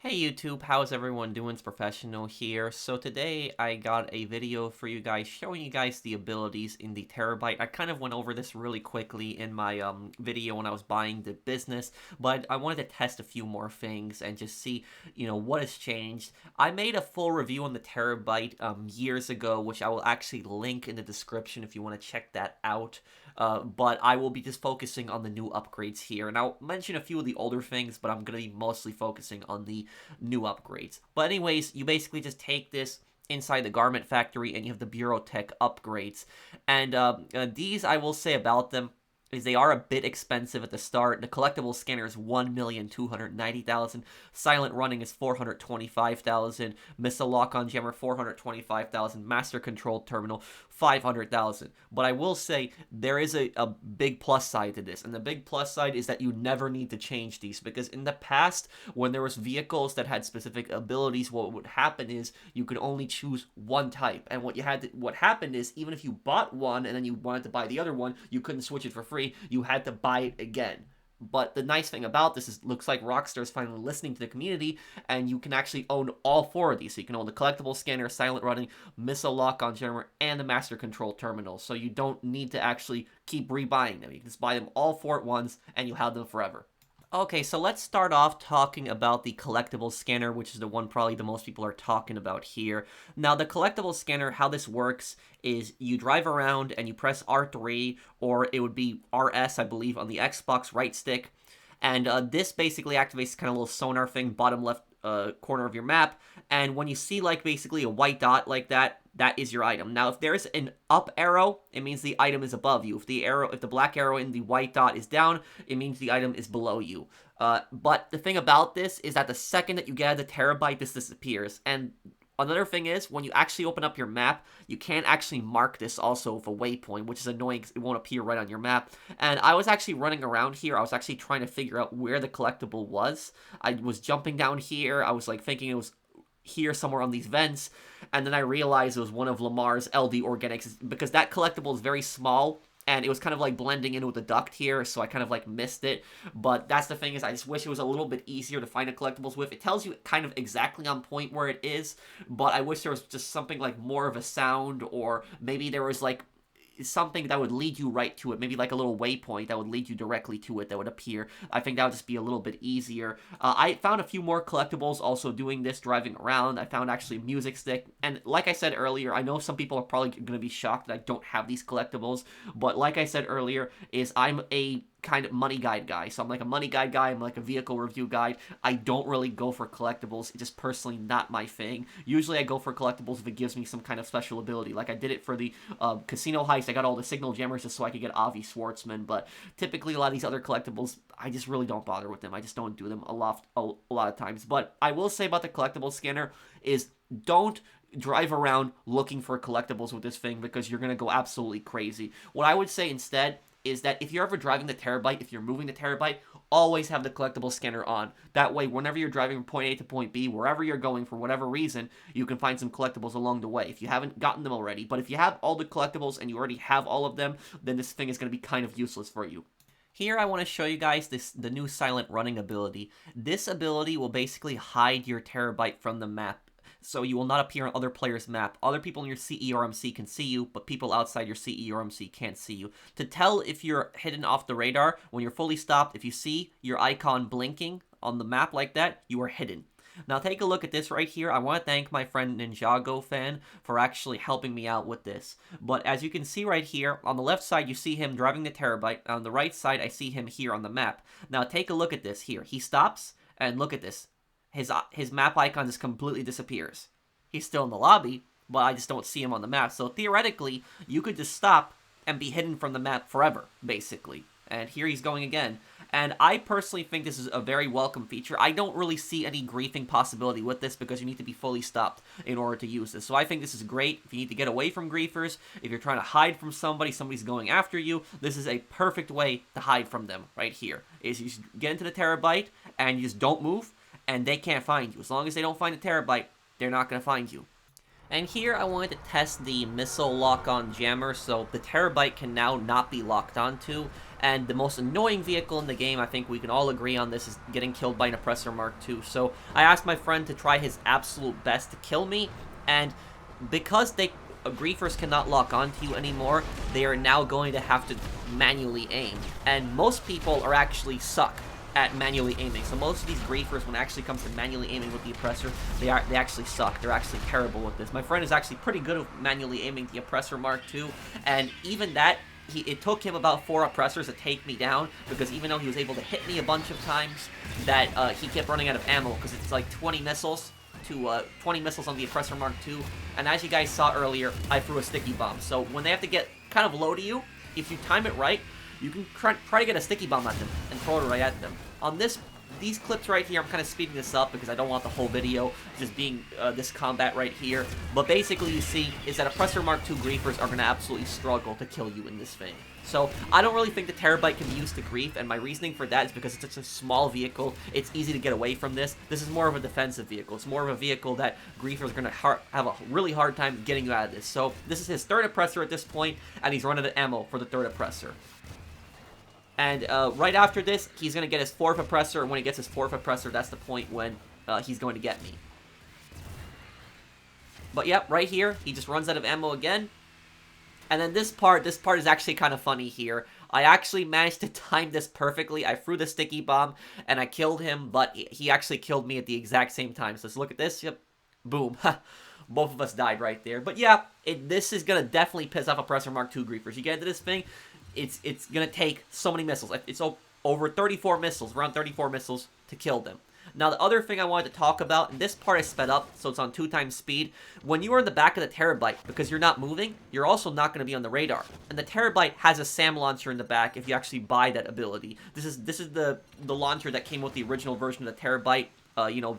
Hey YouTube, how's everyone doing? It's Professional here. So today I got a video for you guys showing you guys the abilities in the Terrorbyte. I kind of went over this really quickly in my video when I was buying the business, but I wanted to test a few more things and just see, what has changed. I made a full review on the Terrorbyte years ago, which I will actually link in the description if you want to check that out. But I will be just focusing on the new upgrades here, and I'll mention a few of the older things, but I'm going to be mostly focusing on the new upgrades. But anyways, you basically just take this inside the garment factory and you have the Bureau Tech upgrades. And these, I will say about them, is they are a bit expensive at the start. The collectible scanner is 1,290,000. Silent running is 425,000. Missile lock-on jammer 425,000. Master control terminal 500,000. But I will say there is a big plus side to this, and the big plus side is that you never need to change these, because in the past, when there was vehicles that had specific abilities, what would happen is you could only choose one type, and what happened is even if you bought one and then you wanted to buy the other one, you couldn't switch it for free. You had to buy it again. But the nice thing about this is it looks like Rockstar is finally listening to the community, and you can actually own all four of these. So you can own the collectible scanner, silent running, missile lock-on jammer, and the master control terminal. So you don't need to actually keep rebuying them. You can just buy them all four at once, and you have them forever. Okay, so let's start off talking about the collectible scanner, which is the one probably the most people are talking about here. Now, the collectible scanner, how this works is you drive around and you press R3, or it would be RS, I believe, on the Xbox right stick. And this basically activates kind of a little sonar thing, bottom left corner of your map. And when you see like basically a white dot like that, that is your item. Now, if there's an up arrow, it means the item is above you. If the black arrow in the white dot is down, it means the item is below you. But the thing about this is that the second that you get out of the Terrorbyte, this disappears. And another thing is, when you actually open up your map, you can't actually mark this also with a waypoint, which is annoying because it won't appear right on your map. And I was actually running around here. I was actually trying to figure out where the collectible was. I was jumping down here. I was like thinking it was here somewhere on these vents, and then I realized it was one of Lamar's LD Organics, because that collectible is very small, and it was kind of like blending in with the duct here, so I kind of like missed it. But that's the thing, is I just wish it was a little bit easier to find a collectibles with. It tells you kind of exactly on point where it is, but I wish there was just something like more of a sound, or maybe there was like something that would lead you right to it, maybe like a little waypoint that would lead you directly to it that would appear. I think that would just be a little bit easier. I found a few more collectibles also doing this, driving around. I found actually a music stick, and like I said earlier, I know some people are probably going to be shocked that I don't have these collectibles, but like I said earlier, is I'm a kind of money guide guy. So I'm like a money guide guy. I'm like a vehicle review guide. I don't really go for collectibles. It's just personally not my thing. Usually I go for collectibles if it gives me some kind of special ability. Like I did it for the casino heist. I got all the signal jammers just so I could get Avi Schwartzman. But typically a lot of these other collectibles, I just really don't bother with them. I just don't do them a lot of times. But I will say about the collectible scanner is don't drive around looking for collectibles with this thing, because you're going to go absolutely crazy. What I would say instead is that if you're ever driving the Terrorbyte, if you're moving the Terrorbyte, always have the collectible scanner on. That way, whenever you're driving from point A to point B, wherever you're going for whatever reason, you can find some collectibles along the way if you haven't gotten them already. But if you have all the collectibles and you already have all of them, then this thing is going to be kind of useless for you. Here I want to show you guys the new silent running ability. This ability will basically hide your Terrorbyte from the map, so you will not appear on other players' map. Other people in your CE can see you, but people outside your CE can't see you. To tell if you're hidden off the radar, when you're fully stopped, if you see your icon blinking on the map like that, you are hidden. Now take a look at this right here. I want to thank my friend Ninjago fan for actually helping me out with this. But as you can see right here, on the left side you see him driving the Terrorbyte. On the right side I see him here on the map. Now take a look at this here. He stops, and look at this. His map icon just completely disappears. He's still in the lobby, but I just don't see him on the map. So theoretically, you could just stop and be hidden from the map forever, basically. And here he's going again. And I personally think this is a very welcome feature. I don't really see any griefing possibility with this, because you need to be fully stopped in order to use this. So I think this is great if you need to get away from griefers, if you're trying to hide from somebody's going after you. This is a perfect way to hide from them right here. Is you just get into the Terrorbyte and you just don't move, and they can't find you. As long as they don't find the Terrorbyte, they're not going to find you. And here I wanted to test the missile lock-on jammer, so the Terrorbyte can now not be locked onto. And the most annoying vehicle in the game, I think we can all agree on this, is getting killed by an Oppressor Mark II. So I asked my friend to try his absolute best to kill me, and because griefers cannot lock onto you anymore, they are now going to have to manually aim. And most people are actually suck at manually aiming. So most of these griefers, when it actually comes to manually aiming with the Oppressor, they actually suck. They're actually terrible with this. My friend is actually pretty good at manually aiming the Oppressor Mark II, and even that, it took him about 4 Oppressors to take me down, because even though he was able to hit me a bunch of times, that he kept running out of ammo, because it's like 20 missiles on the Oppressor Mark II, and as you guys saw earlier, I threw a sticky bomb. So when they have to get kind of low to you, if you time it right, you can try to get a sticky bomb at them and throw it right at them. On these clips right here, I'm kind of speeding this up because I don't want the whole video just being this combat right here. But basically, you see, is that Oppressor Mark II griefers are going to absolutely struggle to kill you in this thing. So I don't really think the Terrorbyte can be used to grief, and my reasoning for that is because it's such a small vehicle, it's easy to get away from this. This is more of a defensive vehicle. It's more of a vehicle that griefers are going to have a really hard time getting you out of this. So this is his 3rd Oppressor at this point, and he's running out of ammo for the 3rd Oppressor. And right after this, he's going to get his 4th Oppressor, and when he gets his 4th Oppressor, that's the point when he's going to get me. But yep, right here, he just runs out of ammo again. And then this part is actually kind of funny here. I actually managed to time this perfectly. I threw the sticky bomb, and I killed him, but he actually killed me at the exact same time. So let's look at this. Yep. Boom. Both of us died right there. But yeah, this is going to definitely piss off Oppressor Mark II griefers. You get into this thing, it's going to take so many missiles. It's over 34 missiles, around 34 missiles to kill them. Now, the other thing I wanted to talk about, and this part is sped up, so it's on 2 times speed. When you are in the back of the Terrorbyte, because you're not moving, you're also not going to be on the radar. And the Terrorbyte has a SAM launcher in the back if you actually buy that ability. This is the launcher that came with the original version of the Terrorbyte.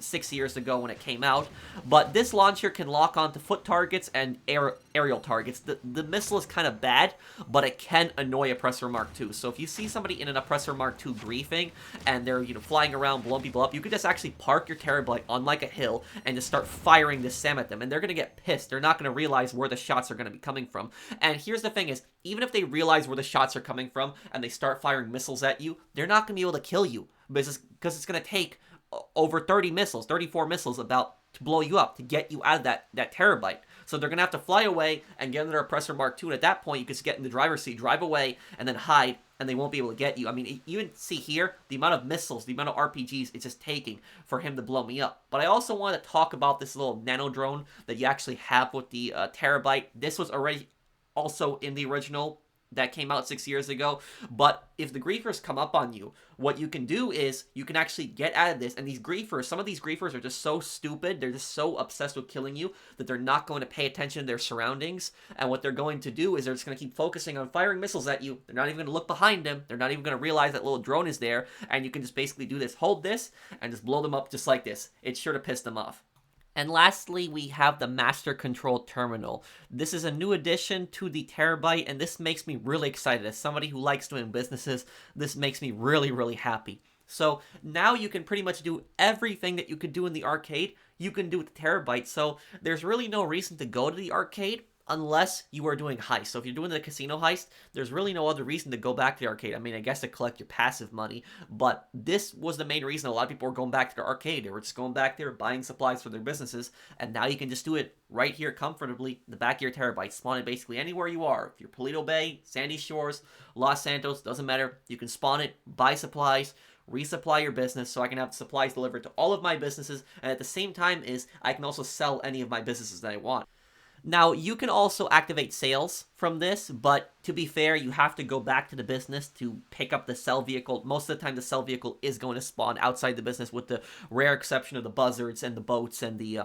6 years ago when it came out. But this launcher can lock onto foot targets and aerial targets. The missile is kind of bad, but it can annoy Oppressor Mark II. So if you see somebody in an Oppressor Mark II griefing, and they're, flying around, blowing people up, you could just actually park your Terrorbyte on like a hill and just start firing this SAM at them. And they're going to get pissed. They're not going to realize where the shots are going to be coming from. And here's the thing is, even if they realize where the shots are coming from and they start firing missiles at you, they're not going to be able to kill you. Because it's going to take over 30 missiles, 34 missiles about to blow you up, to get you out of that Terrorbyte. So they're going to have to fly away and get into their Oppressor Mark II, and at that point, you can just get in the driver's seat, drive away, and then hide, and they won't be able to get you. I mean, you can see here, the amount of missiles, the amount of RPGs it's just taking for him to blow me up. But I also want to talk about this little nano drone that you actually have with the Terrorbyte. This was already also in the original that came out 6 years ago. But if the griefers come up on you, what you can do is you can actually get out of this. And these griefers, some of these griefers are just so stupid, they're just so obsessed with killing you that they're not going to pay attention to their surroundings. And what they're going to do is they're just going to keep focusing on firing missiles at you. They're not even going to look behind them. They're not even going to realize that little drone is there. And you can just basically do this, hold this, and just blow them up just like this. It's sure to piss them off. And lastly, we have the Master Control Terminal. This is a new addition to the Terrorbyte, and this makes me really excited. As somebody who likes doing businesses, this makes me really, really happy. So now you can pretty much do everything that you could do in the arcade, you can do with the Terrorbyte. So there's really no reason to go to the arcade unless you are doing heist. So if you're doing the casino heist, there's really no other reason to go back to the arcade. I mean, I guess to collect your passive money, but this was the main reason a lot of people were going back to the arcade. They were just going back there, buying supplies for their businesses, and now you can just do it right here comfortably in the back of your Terrorbyte. Spawn it basically anywhere you are. If you're Paleto Bay, Sandy Shores, Los Santos, doesn't matter. You can spawn it, buy supplies, resupply your business, so I can have supplies delivered to all of my businesses, and at the same time I can also sell any of my businesses that I want. Now, you can also activate sales from this, but to be fair, you have to go back to the business to pick up the sell vehicle. Most of the time, the sell vehicle is going to spawn outside the business, with the rare exception of the buzzards and the boats and the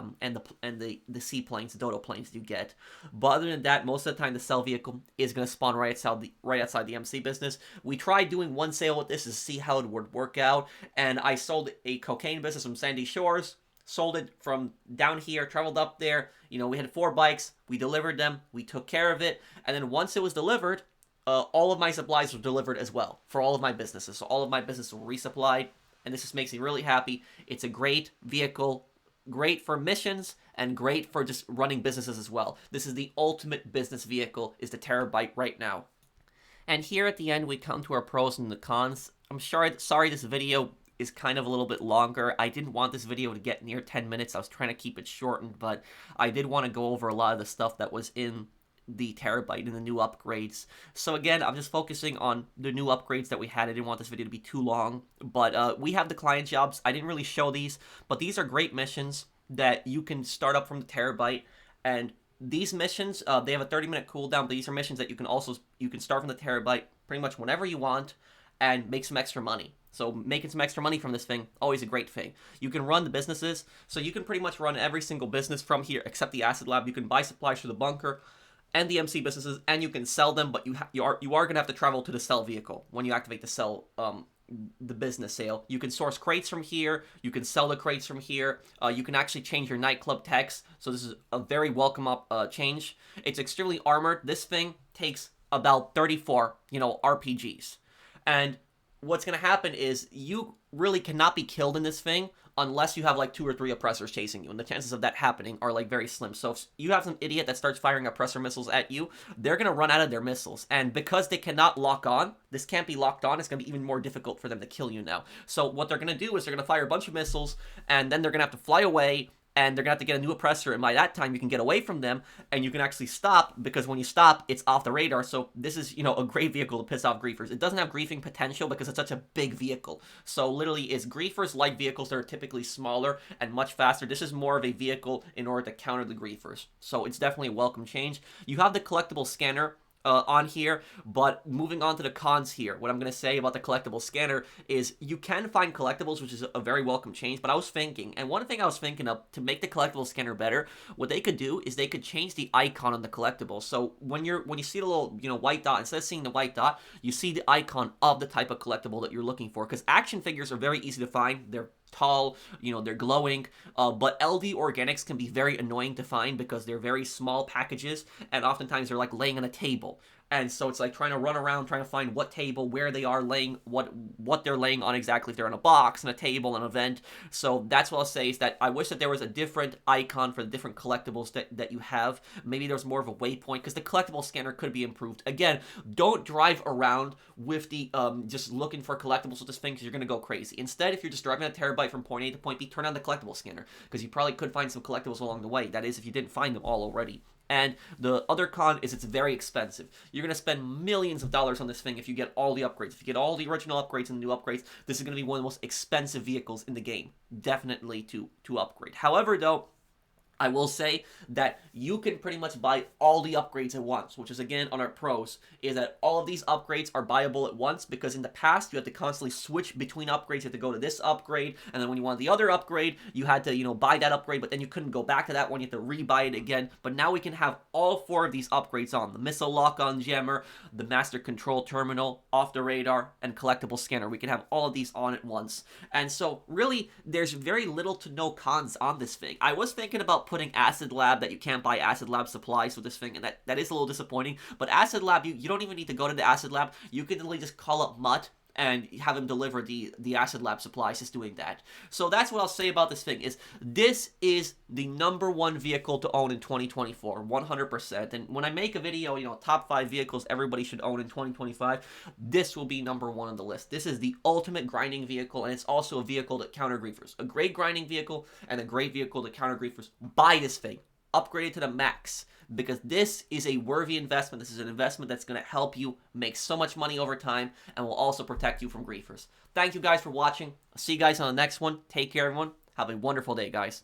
seaplanes, the dodo planes you get. But other than that, most of the time, the sell vehicle is going to spawn right outside the MC business. We tried doing one sale with this to see how it would work out, and I sold a cocaine business from Sandy Shores. Sold it from down here, traveled up there. We had 4 bikes. We delivered them. We took care of it. And then once it was delivered, all of my supplies were delivered as well for all of my businesses. So all of my businesses were resupplied. And this just makes me really happy. It's a great vehicle, great for missions and great for just running businesses as well. This is the ultimate business vehicle, is the Terrorbyte right now. And here at the end, we come to our pros and the cons. I'm sorry this video is kind of a little bit longer. I didn't want this video to get near 10 minutes. I was trying to keep it shortened, but I did want to go over a lot of the stuff that was in the Terrorbyte and the new upgrades. So again, I'm just focusing on the new upgrades that we had. I didn't want this video to be too long, but we have the client jobs. I didn't really show these, but these are great missions that you can start up from the Terrorbyte. And these missions, they have a 30-minute cooldown, but these are missions that you can start from the Terrorbyte pretty much whenever you want and make some extra money. So making some extra money from this thing, always a great thing. You can run the businesses, so you can pretty much run every single business from here except the Acid Lab. You can buy supplies for the bunker and the MC businesses, and you can sell them, but you are going to have to travel to the sell vehicle when you activate the sell the business sale. You can source crates from here, you can sell the crates from here, you can actually change your nightclub text, so this is a very welcome change. It's extremely armored. This thing takes about 34, RPGs. And what's going to happen is you really cannot be killed in this thing unless you have like 2 or 3 oppressors chasing you, and the chances of that happening are like very slim. So if you have some idiot that starts firing oppressor missiles at you, they're going to run out of their missiles, and because they cannot lock on, this can't be locked on, it's going to be even more difficult for them to kill you now. So what they're going to do is they're going to fire a bunch of missiles, and then they're going to have to fly away, and they're going to have to get a new oppressor, and by that time you can get away from them, and you can actually stop, because when you stop, it's off the radar. So this is, a great vehicle to piss off griefers. It doesn't have griefing potential because it's such a big vehicle. So literally, it's griefers like vehicles that are typically smaller and much faster. This is more of a vehicle in order to counter the griefers. So it's definitely a welcome change. You have the collectible scanner on here, but moving on to the cons here, what I'm going to say about the collectible scanner is you can find collectibles, which is a very welcome change, but I was thinking, and one thing I was thinking of to make the collectible scanner better, what they could do is they could change the icon on the collectible. So when you see the little, white dot, instead of seeing the white dot, you see the icon of the type of collectible that you're looking for, because action figures are very easy to find. They're tall, they're glowing, but LD organics can be very annoying to find because they're very small packages, and oftentimes they're like laying on a table. And so it's like trying to run around, trying to find what table, where they are laying, what they're laying on exactly, if they're on a box, on a table, an event. So that's what I'll say, is that I wish that there was a different icon for the different collectibles that you have. Maybe there's more of a waypoint, because the collectible scanner could be improved. Again, don't drive around with the, just looking for collectibles with this thing, because you're going to go crazy. Instead, if you're just driving a Terrorbyte from point A to point B, turn on the collectible scanner, because you probably could find some collectibles along the way. That is, if you didn't find them all already. And the other con is it's very expensive. You're going to spend millions of dollars on this thing if you get all the upgrades. If you get all the original upgrades and the new upgrades, this is going to be one of the most expensive vehicles in the game. Definitely to upgrade. However, though, I will say that you can pretty much buy all the upgrades at once, which is, again, on our pros, is that all of these upgrades are buyable at once, because in the past, you had to constantly switch between upgrades. You had to go to this upgrade, and then when you wanted the other upgrade, you had to, buy that upgrade, but then you couldn't go back to that one. You had to re-buy it again. But now we can have all 4 of these upgrades on. The missile lock-on jammer, the master control terminal, off the radar, and collectible scanner. We can have all of these on at once. And so, really, there's very little to no cons on this thing. I was thinking about putting Acid Lab, that you can't buy Acid Lab supplies with this thing, and that is a little disappointing. But Acid Lab, you don't even need to go to the Acid Lab. You can literally just call up Mutt and have him deliver the Acid Lab supplies, just doing that. So that's what I'll say about this thing, is this is the #1 vehicle to own in 2024, 100%. And when I make a video, top 5 vehicles everybody should own in 2025, this will be #1 on the list. This is the ultimate grinding vehicle, and it's also a vehicle that counter griefers. A great grinding vehicle and a great vehicle to counter griefers. Buy this thing. Upgrade it to the max, because this is a worthy investment. This is an investment that's going to help you make so much money over time and will also protect you from griefers. Thank you guys for watching. I'll see you guys on the next one. Take care, everyone. Have a wonderful day, guys.